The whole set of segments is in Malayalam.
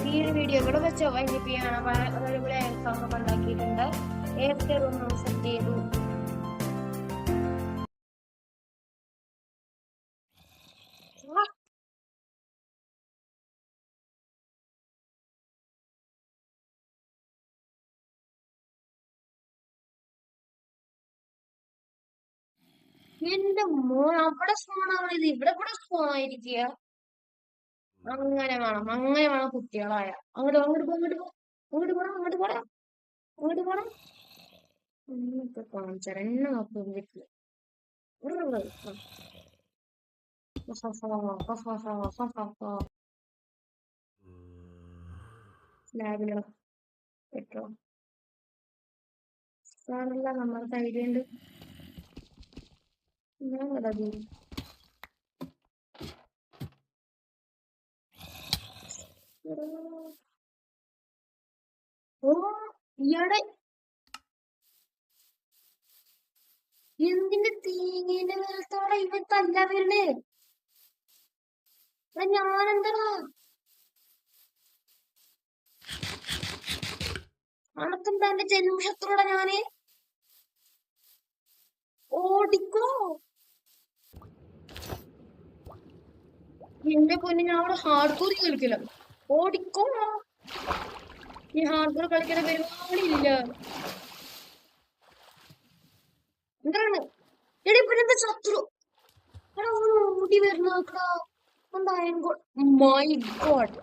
ഈ ഒരു വീഡിയോ കൂടെ വെച്ച് വൈൻഡപ്പ് ചെയ്യാണ്. അടിപൊളി സോങ് ഒക്കെ ഉണ്ടാക്കിയിട്ടുണ്ട്. നേരത്തെ ഒന്ന് സെറ്റ് ചെയ്തു. എന്റെ മോൻ അവിടെ സ്പോണായത് ഇവിടെ കൂടെ സ്പോണായിരിക്കുക. അങ്ങനെ വേണം കുട്ടികളായ. അങ്ങോട്ട് അങ്ങോട്ട് പോ അങ്ങോട്ട് പോ അങ്ങോട്ട് പോണം അങ്ങോട്ട് പോണം അങ്ങോട്ട് പോണം. ഇപ്പൊ കാണിച്ചാൽ എന്നെ നോക്കും വീട്ടില് ലാബിലോ പെട്ടോ സാറില്ല നമ്മുടെ ധൈര്യണ്ട്. ഞാൻ കടതി ഓ ഇയാടെ എന്തിന്റെ തീങ്ങിന്റെ നേരത്തോടെ ഇവൻ തല്ല വരണേ. ഞാനെന്താ അണക്കെന്താ എന്റെ ജന്മശത്രുടെ ഞാന് ഓടിക്കോ. എന്റെ പൊന്നു ഞാൻ അവിടെ ഹാർഡ് കോർ കളിക്കില്ല. ഓടിക്കോ. ഈ ഹാർഡ് കോർ കളിക്കുന്ന പരിപാടിയില്ല. എന്താണ് എടി പിന്നെ ശത്രു ഓടി വരുന്നോക്കടാ. മൈ ഗോഡ്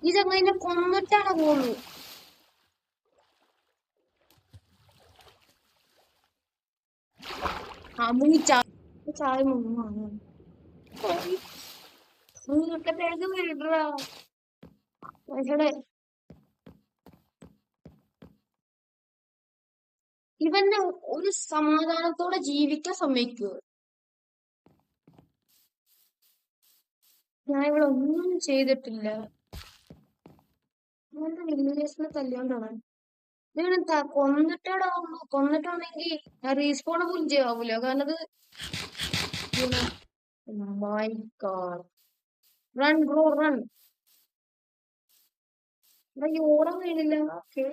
ഈ ചങ്ങനെ കൊന്നിട്ടാണ് പോകുള്ളൂ. ചായ മുങ്ങാണ് വിടറാ. ഇവന്റെ ഒരു സമാധാനത്തോടെ ജീവിക്കാൻ സമ്മതിക്കുവോ? ഞാൻ ഇവിടെ ഒന്നും ചെയ്തിട്ടില്ല. ഇവന്റെ വില്ലേജിനെ തല്ലിയോണ്ടാണ്. ഇവനെ കൊന്നിട്ടാണെങ്കിൽ റീസ്പോൺ പോലും ചെയ്യാവൂല. കാരണം my God run bro run. ഓടാൻ കഴിയില്ല. ഓക്കെ